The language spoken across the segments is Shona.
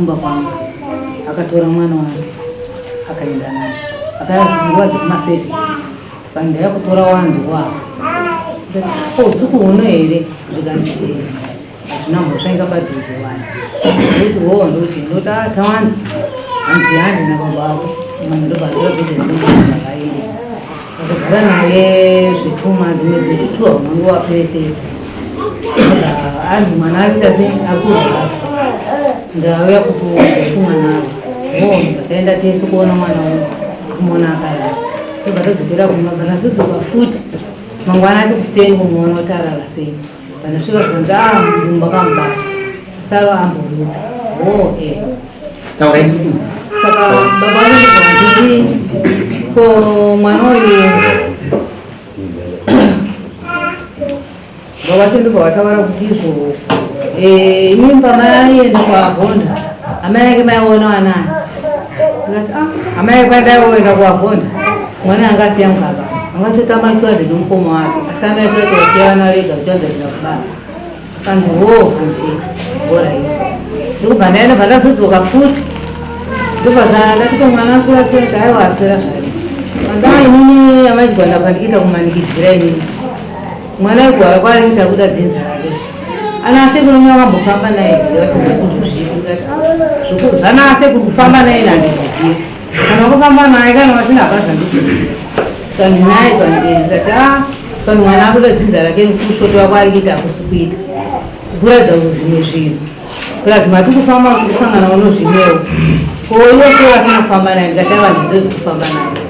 kumba kwangu akatora mwana wangu akaenda naye akazungwa kumasevi pande yakutora wanzi wao usiku ere ndikanzi tinambosvaika padhuze wani kuti wo ndoti ndotata wani hanzi yani nababavo ndobazirakuteakaini akagara naye zvituma dzimwe dzechituwa unange wapesesa anhu mwana aita se akuzva ndauya kukumwanavo ndataenda tese kuona mwana kumona akaya tobva tadzokera kumba kana todzoka futi mangwana acho kuseni kumuona kuti arara sei vanasvika zvanzi mumba kamubata saro amborudza saka baba vanozvanditi ko mwana uyu baba chendobva vataura kuti izvo mimba maienda kuavhonda amai ake maiona wanani tikati amai ake pandaivoenda kuavhonda mwana angasiya mugaba angatotama chwadze nomukoma wake asi amai totoasiyana rega uchanzazina kubara kanzi hanzi bora iyo ndikubva ndainobva ndazodzoka futi ndobva ndakita mwana asiraseka aiwa asira zvai andai inini amachigwanda pandikiita kumanikidzira inini mwana igwara kwaariita kuda dzinza rake ana sekuru makambofamba naye zvana sekuru kufamba naye nandizvizivi kana kufamba naye kana vasina vazvandizivi kani naye kandikati kani mwana akuda dzinza rake kushoto wako ari kuita akusi kuita kuratidza kuti zvimwe zvinhu kulazima tikufamba kusangana unozvinewo koyose vasina kufamba naye ndikati ava ndizo zvekufamba naye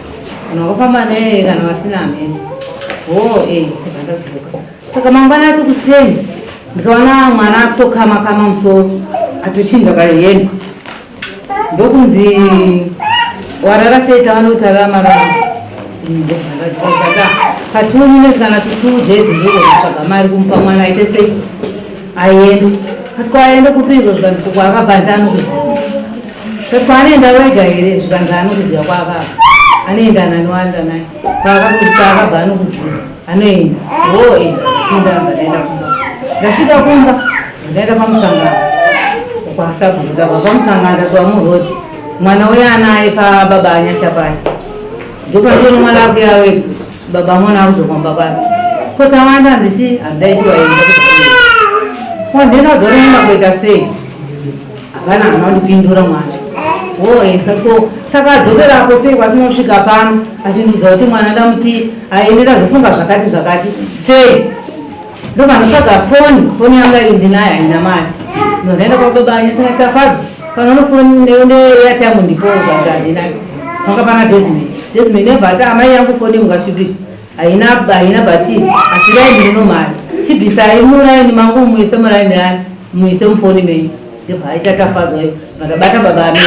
kana wakafamba naye kana vasina amene ndakadzoka saka mangwana acho kuseni ndikaona mwana akutokama musoro atochinja karihenda ndokunzi warara sei tavanokuti aramarama katuni kana tutujezi ndokutsvaga mari kumupa mwana aite sei aende katikoaende kupinzo zvikanzi kwakabva anokuziva katikoanoenda wega here zvikanzi anokuziva kwakabva anoenda naniwanda naye paakabva anokuziva anoenda ndaenda kumba ndasvika kumba ndaenda pamusangano kwasabhuruka pamusangano ndatoa murodi mwana uye anaye pababa anyashapani ndopandino mwana ake yawe baba mwana akuzokwamba kwake kotawanda ndichi handaitiwaenda wandinodorema kuita sei hapana anondipindura mwana saka adzokerapo sei kwasinosvika pano achindudza kuti mwana ndamuti aende ndazofunga zvakati sei ndopanotsvaga foni yanga indinayo haina mari ndonaenda kwababa anyasakatafadzo kana unofoni neairtime ndipo kuti handinayo vanga pana desmond nevhata amai yangu foni mungasvipika haina bhatiri asi raini rino mari chibvisai muraini mangu muise muraini yani muise mufoni menyu ndibva aitatafadzo vandabata baba ameri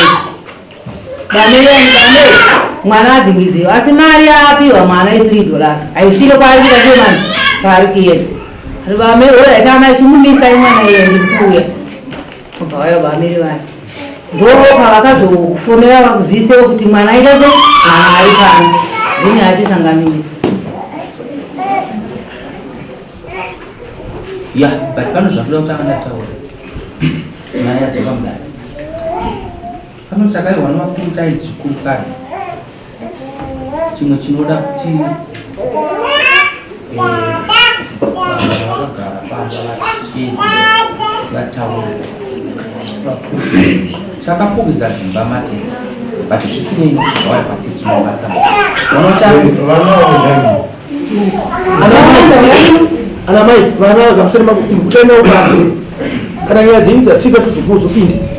mwana adzingidziwa asi mari apiwa mwana $3 aisvike kwaarikuita semani kwaari kuenda vameri oaitama chimumisai mwana iyende kuuya kubva vaya vameri vaya ndo pavakazofonera vakuzivisewo kuti mwana aita se ari pano zvine achishangamiri ya but pano zvakuda kutanga ndataura nyaya dzepamugari pano takaiwa nemakurutaidzi zvikuru kare chimwe chinoda kuti vakagara pamba vachezi vataura chakafukidza dzimba matenda but zvisinei nokuziva vari patiritinobasa ana mai vana vagamusana kutaenda ubanzi kana nyaya dzenyu dzasvika tuzokuzopinde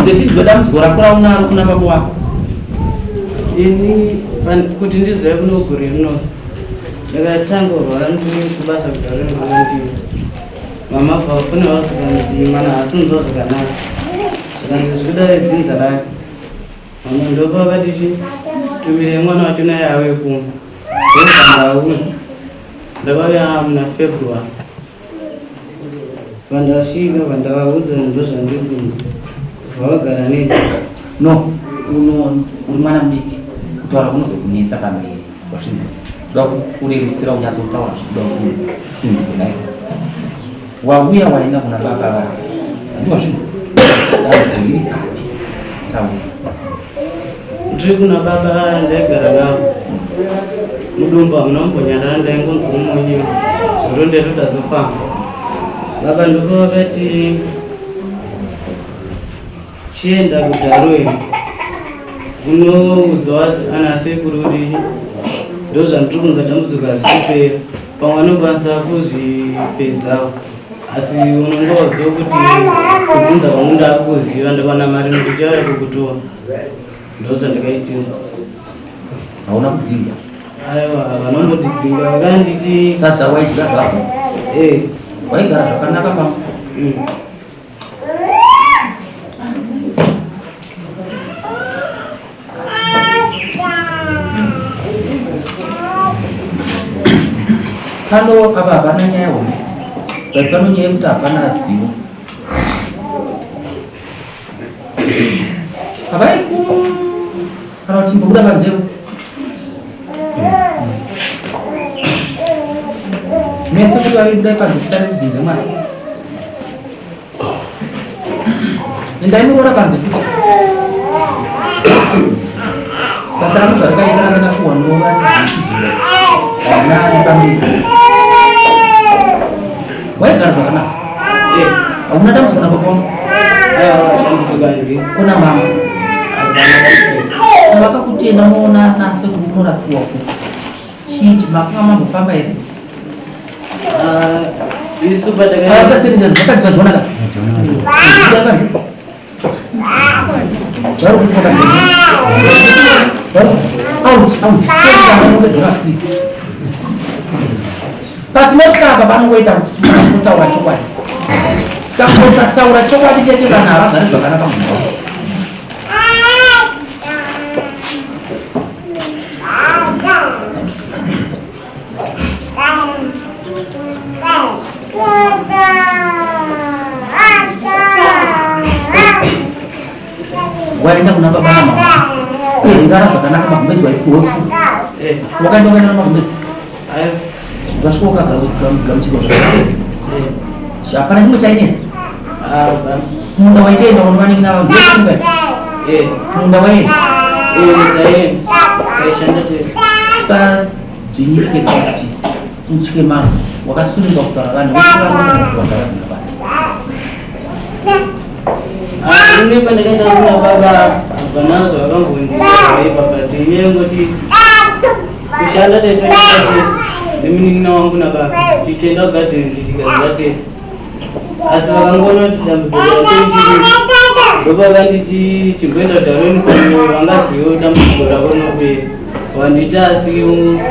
zetizwe dambudziko rakura unaro kuna baba wako ini kuti ndizive kunogore rino ndakatanga kurwara ndiri kubasa kudhara ndivi mama bva vafunawo zvikanzi mwana hasinzwa zvakanaka zvikanzi zvikuda dzinza rake mama ndopa vakatichi tumire mwana wacho naye ave kumba ndokandauya ndakauya muna February Vandasvika vandavaudza ndozvandiri vagara neni. No, uri mwana mudiki kutaura kunozokunetsa pamberi wasvinza kuda kurerutsira unyazotaura zvikuda chinhu kunai wauya waenda kuna baba vako handi wasvinza dazoiri taura ndiri kuna baba ndaigara navo mudumba muna mumbonyara ndaingongomunyu zviro nderudazofamba baba ndoko vakati chienda kudarweni unoudzawo ana sekuru kuti ndo zvandiri kunza dambudziko zvisipera pamwe anokwanisa kuzvipedzawo asi unongowadziwa kuti kudzinza kwangu ndakuziva ndakwana mari nokuti yauya kukutora ndo zvandakaitira. hauna kudzinga aiwa vanomodidzinga vakanditi sadza waidya zvako waigara zvakanaka pamwe pano apa hapana nyaya hone but pano nyaya yekuti hapana zivo havai kana uchimbobuda panzevo mese kuti vaibudai panze sare kubvunze mwana endai muroora panze basa rano zvarikaita rakana kuwanova nani pamberi waigara zvakanaka hauna dambudziko napapaona kuna mama vakakutenda moona nasekuru unorapiwako chii makanga mambofamba here isu vakadzika jonaka patinotamba vanongoita kuti tiautaura chokwadi takosataura chokwadi chete vanhu havagari zvakanaka munhu waenda kuna baba na mama ingara zvakanaka magumbezi waipuwa wakaenda ukaenda namagumbezi vasvika ukagamuchirwa hapana chimwe chainetsa munda waitoenda unovaningi navamunga munda waenda sajinyiririke kuti utye mama wakasunirwa kutaura vanhu vesivanoagaradziga bati ine pandakaenda kuna baba hapana zvakambondivaipa but inyaya yengoti kushanda taitoita tese nemunin'ina wangu nababa tichienda kugadheni tichigadzira tese asi vakangoona kuti dambudziko ratoichiri ndopa vakanditi chimboenda kudharweni kwamwe vangazivo dambudziko rako rinopera wanditi asi kudzinga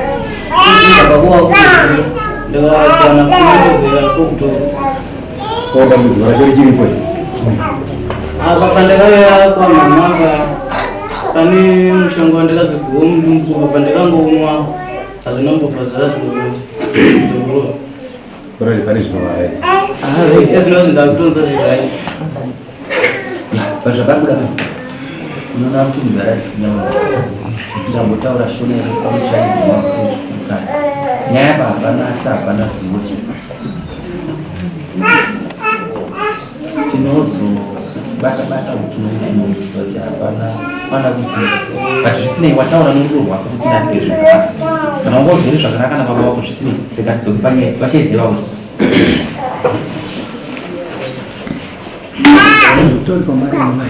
kwako wakuziva ndakasiyana kumandozoya kokutora dambudziko racho richiripo apa pandakauya kwamamaka pane mushonga wandakazoguwa mudumbu pandakangounwa hazvina mbobva zvazinodzorora kurari pane zvinovaraiti ezvino zvindakutonza zvirai zvakabuda vanhu unoona kuti mugara ndizambotaura shona yepamuchaizimaaukara nyaya pa hapanasa hapana zivo tinozobata kuti hapana kudzisa but zvisinei wataura norudo rwako kuti tinanike zvakanaka kana ungozvere zvakanaka nababa vako zvisinei rekatidzoki panyaya vachaiziva kuti uzotori pamarai mai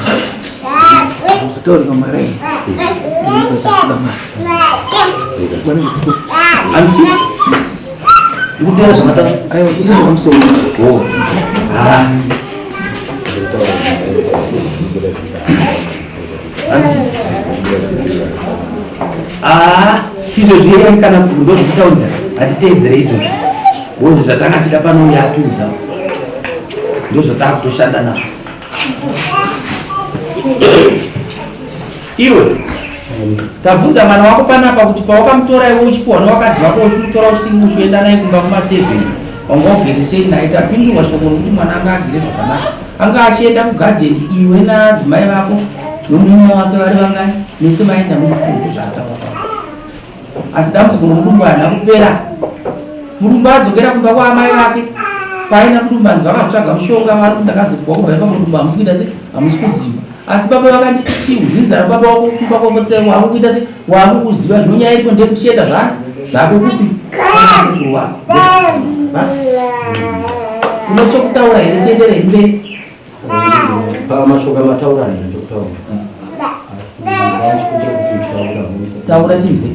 uzotori pamarai andichi ikutera zvamatatu aiwa izvamusoro izvozvi yeye kana ndozvokutaurira hatiteedzere izvozvi wozvi zvatanga chida pano yatudza ndozvataa kutoshanda nazvo iwe tabvunza mwana wako panapa kuti pawakamutora iwe uchipuwa newakadzi wako uchimutora uchiti uchienda naye kumba kuma7 wangomveresei naye tapindurwa shoko rokuti mwana anga agire zvakanaka, anga achienda kugadheni iwe nadzimai vako nomurume wake vari vangani nese maenda mumafundu zvaataura. Asi dambudziko romurumba harina kupera. Murumba adzokera kumba kwaamai vake, paina murumba anzi vakatsvaga mushonga vari kundakazopwa kubva pamurumba hamusi kuita se hamusi kuziva. Asi baba vakanditi chiudzinza baba wako kumba kwako tsewa hamu kuita se waku kuziva zvinonyaya iripo ndekuchienda zvako kupi kuwa unachokutaura here tiendere mberi pamashoka mataura nechokutaura taura tinzwe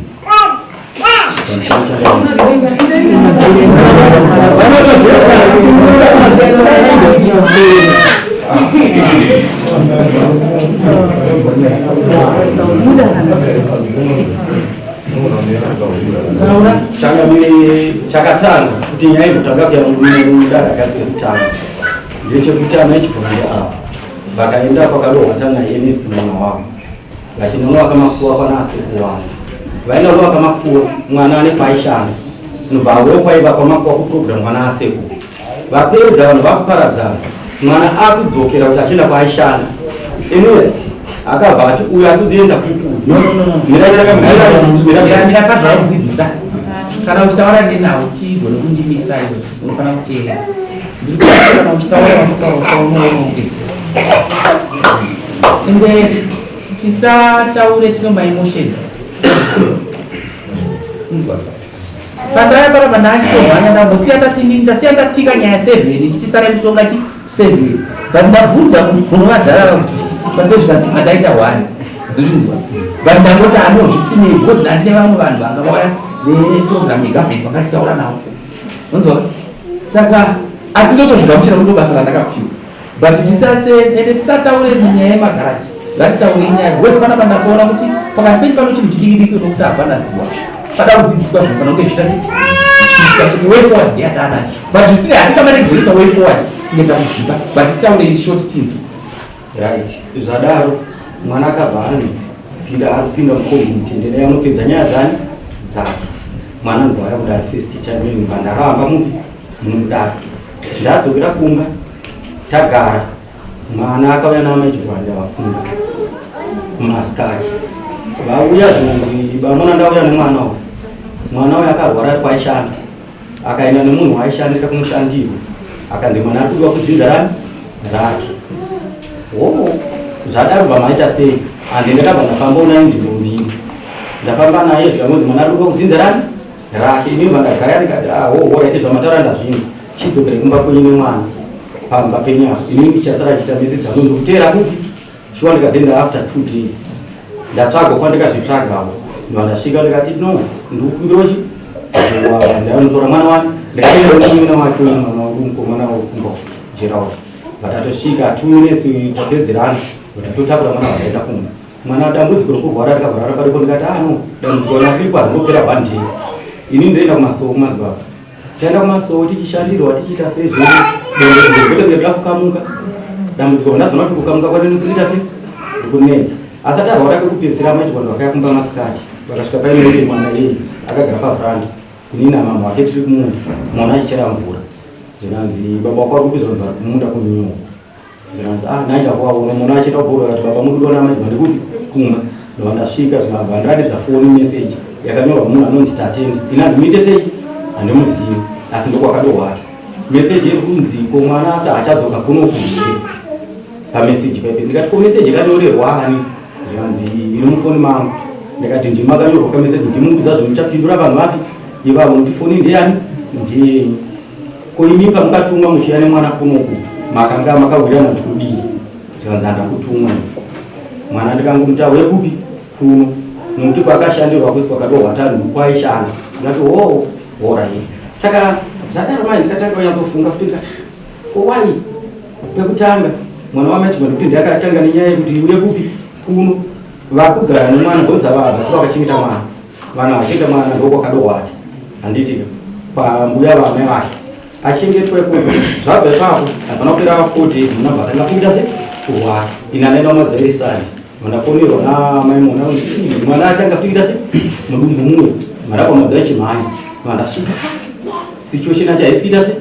chakatanga kuti nyaya yekutanga kuyamudada akasiye kutanga ndechekutanga echibhonde apa vakaenda kwakarohwa tana Ernest mwana wavo vachinomwaka makuwa pana asekuru wavo vaenda kunovaka makuwa mwana ane paishanda nobvawo kwaiva kwamakuwa kuprogram mwana asekuru vapedza vanhu vakuparadzana mwana akudzokera kuti achienda kwaaishanda Ernest akabva ati uyu akudzienda kuikuyu mirakazvara kudzidzisa kana uchitaura ndenawo chigone kundimisa iwe unofanira kuteera ndiri kana uchitaura vakutauraongedza ende tisataure tinomba emotions pandaya para vanhu achitomhanya ndasiya ndatika nyaya 7 chitisara kutonga chi 7 but ndabvunza munhu vadhara kuti pasezvikatiataita 1 ndozvinzwa but ndangoti anozvisinei because ndandine vamwe vanhu vakauya neprogram yegovernment vakachitaura navo unzwa saka asi ndotozvigamuchira kuti basa randakapiwa but ende tisataure munyaya yemagaraji ngatitaure nyaya because pana pandatoona kuti pakati penyu pano chinhu chidikidiki nokuti hapana ziwa pada kudzidziswa zvinofana kunge zvichita way forward yatanacho but zvisine hatikamane kuzoita way forward kuenda kudziba but titaure short tinzo right zvadaro mwana akabva anzi pinda mucommunity ndene anopedza nyaya dzake mwana ndovaya kudari first time ndaramba mudaro ndadzokera kumba tagara mwana akauya namechirwanda vakunga kumaskati vauya zvinonzi bamona ndauya nemwana uyu mwana uyu akarwara ari kwaishanda akaenda nemunhu waishandira kumushandiro akanzi mwana ari kudiwa kudzinza rake zvadaro vamaita sei ande ndakabva ndafamba unaye nzvimbo mbiri ndafamba naye zvikangonzi mwana ari kudiwa kudzinza rake inini vandagara ndikati raite zvamataura ndazvino chidzokere kumba kwenyu nemwana pamba penyako inini ndichasara chiita mese dzano ndokutera kupi shuwa ndikazenda after 2 days ndatsvaga kwandikazvitsvagawo ndandasvika ndikati no ndikukundochi ndanotora mwana wani ndikaenda nemwana wake mukomana wekumba jerawo vatatosvika 2 minutes tapedzerana vatatotakura mwana wakaenda kumba mwana dambudziko rokurwara rikabva rakarepo ndikati no dambudziko nakiripo harinopera 1 day ini ndoenda kumasoo kumadzibaba taenda kumasoo tichishandirwa tichiita sezvekuda kukamuka dambudziko ndazona kuti kukamuka kwaninokuita se kunetsa asati arwara kwekupedzisira machikwandu vakayakumba masikati vakasvika paimeri mwana yeye akagara pavhuranda inini namama wake tiri kumunda mwana achichera mvura zvinanzi baba wako ari kupizwa nzvara kumunda kunyuwa zvinanzi naita kwaona mwana achienda kubhura akati baba muri kuona machikwandu kuti kumba ndovandasvika zvinabva ndiratidza foni meseji yakanyorwa munhu anonzi tatendi inandimuite sei handimuzivi asi ndokwakadohwata meseji iri kunzi ko mwana asa achadzoka kunokuhire pameseji paipe ndikati ko meseji yakanyorerwa ani zvanzi iri mufoni mangu ndikati ndimakanyorwa kameseji ndimuudza zvimuchapindura vanhu vapi ivavo kuti foni ndiani ndiyenyu ko imi pamukatumwa muchiya nemwana kunoku makanga makawirana kuti kudii zvanzi handakutumwa mwana ndikangomuta wekupi kuno nokuti kwakashandirwa kusi kwakadohwata kwaishanda ndikati orai saka zvadaro mai ndikatanga kunyatsofunga futi ndikati owai pekutanga mwana wamachimani kuti ndakatanga nenyaya yekuti uye kupi kuno vakugara nemwana ndozavava si vakachengeta mwana vana vachengeta mwana ndokwakadohwata handiti pambuya vamai vake achengetwepo zvabva ipapo hapana kupera 4 days munabva tanga kuita se kuhwara ina naenda madzairisani mandafonirwa namai mona mwana atanga kuita se mudumbu mumwe marapa madzai chimhanya mandasvika situation yacho haisiita sei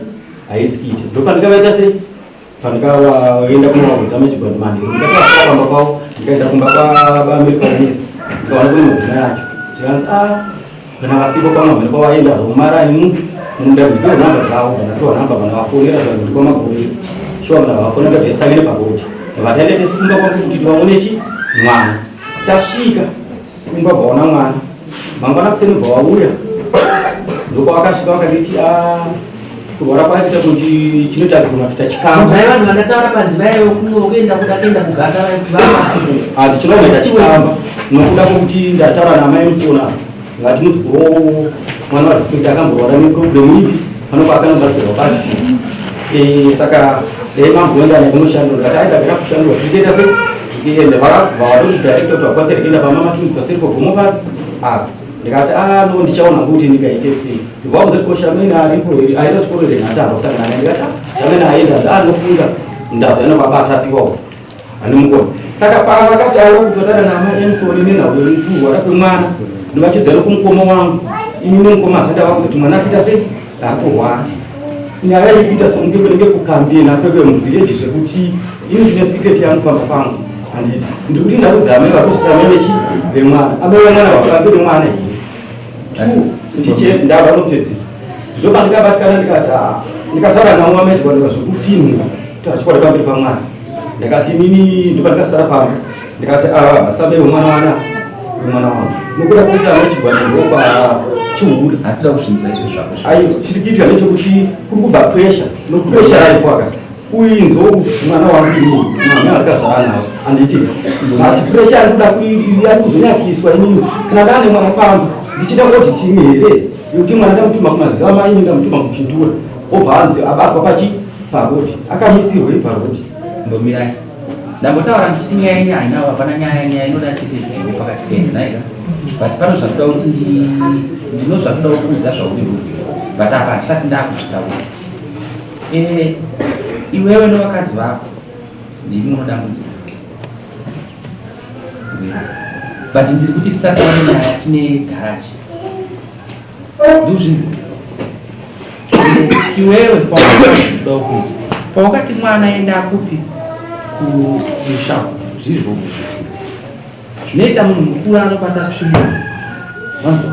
haisiite ndopandikavaita sei pandikaenda kumawedza mechibandimandi ndikatoaamba kwavo ndikaenda kumba kwaamerikanese ndikaona kune mudzina yacho zvikanzi kana vasipo pamwe kwavaenda zvokumara imu munda ndipiwa nhamba dzavo kana piwa nhamba kana vafonera zvanhu ndikwamagore shuwa kana vafonera vesangene pagoti vataenda tesi kumba kwangu kuti tivaonechi mwana tasvika kumba bvaona mwana mangwana kuseni bva wauya ndokwavakasvika vakanditi kurwara kwaita kuti chinotarirwa kuita chikamu vanhu vandataura panzivaiyo kuenda kuenda kugata tichinoita chikamba nokuda kwokuti ndataura namai musona ngati muzikuro mwana wadispect akamborwara neproblemu ivi panobva akanobatsirwa batsira saka dai mamboendana nemushando ndikati aidapera kushandura zvichienda sei zvichienda vakabva vatozvidarekta kuti vakwanise kuenda pamama tunzi paseri pogomo pari ndikati no ndichaona kuti ndikaite sei ndikwakuti ko Shamena aripo aida chikoro renhasi andosangana naye ndikati Shamena aenda anofunga ndazana babatapiwawo anomukona saka pavakati ari kutotara namai emusoni nenhauyo kurwara kwemwana ndivachizere kumukoma wangu ini nomukoma asati ava kuti mwana akuita sei arikurwara nyaya yekuita songevenenge kukambena kwekwemuzireji zvekuti ini ndine secret yangu pamba pangu handiti ndikuti ndakudza amai vakuzvitamenechi vemwana amai vemwana vakambe nemwana tiche ndava vanopedzisa ndoba ndikabatikana ndikataura navo vamaichikwanira zvekufinhwa tachikwada pamberi pamwana ndikati inini ndoba ndikasara pamba ndikati vasambe vemwana wangu nokuda kwokuti amaichigwana ndopa chiuri asida kuzvinzwa izvo zvako aiyo chiri kuitwa nechekuti kuri kubva pressure nokupressure aiswaka uinzo mwana wangu ini mwana akazara nawo anditi ati pressure arikuda ari kuzonyakiswa inini kana ndane mwana pangu ndichida kuti timi here yokuti mwana ndamutuma kumadzama ini ndamutuma kupindura obva anzi abatwa pagoti akamisirwa ipagoti ndomirai ndambotaura ndichiti nyaya yenyaya navo hapana nyaya inoda chitezive pakati penyu naika but pano zvakuda kuti ndino zvakuda kuudza zvauri ruri but apa handisati ndakuzvitaura iwewe nevakadzi vako ndimi munodambudzika but ndiri kuti tisataura nyaya tine garaji ndozvinzi iwewe kwauda kuti paukati mwana enda kupi kumushago zvirizvo zvinoita munhu mukuru anobata kusvibira vanzwa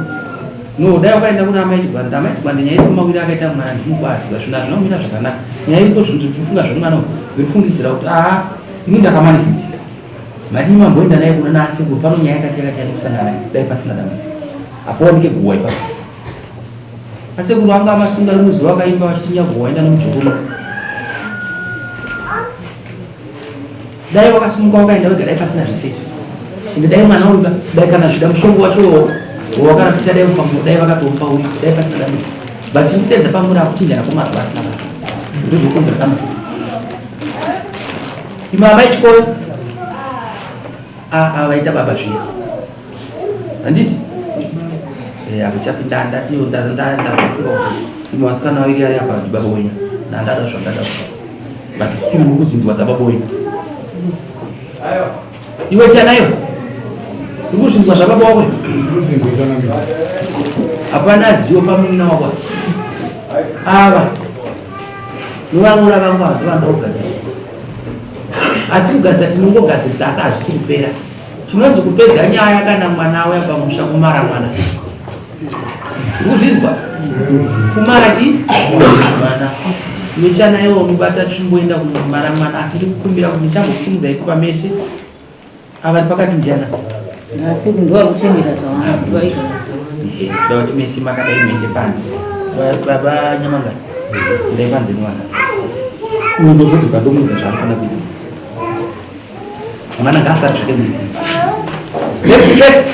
no dai wakaenda kuna amai chigwanda amai chigwanda nyaya iri kumawiri akaita mwana ndimukwaziva zvona zvinomira zvakanaka nyaya iriko zvinhu zvinofunga zvamwana zvinofungidzira kuti ini ndakamanikidzika madini mamboenda naye kuna nasekuru pano nyaya yakati kusangana naye dai pasina dambudziko apaoneke guwa ipapo asekuru anga amasunga rimwe zuva akaimba vachiti nyaguwa waenda nomujokuru dai wakasimuka wakaenda wega dai pasina zveseizvi ende dai mwana uyu dai kana zvida mushongo wacho wakarapisa dai upamu dai vakatomupa uri dai pasina dambudziko but chimusenza pamuri akuchinjana kwamazva asina basa ndozvokonzera dambudziko ime amai chikoro vaita baba zviya handiti akuchapinda ndatiyo ndazofunga kuti ime vasikana vairi ari apa baba wenyu nandada zvandada but still mukuzinzwa dzababa wenyu iwe chanayo ikuzvinzwa zvababa wako hapana zivo pamunina wako ava novanora vangu hazivanda kugadzirisa asi kugadzira tinongogadzirisa asi hazvisi kupera chinonzi kupedza nyaya kana mwana auya pamusha kumara mwana ikuzvinzwa kumara chi mwana mechanayo unobata tichimboenda kumara mwana asi ndikukumbira kuti ndichambokusimudzai kupa meshe avari pakati njana asi ndova kuchengeta zvavanaiva kuda kuti mesi makadai muende panze baba nyamangani ndai panze nemwana unondozvodzoka ndomuudza zvaanofana kuita mwana ngaasati zvake mui next case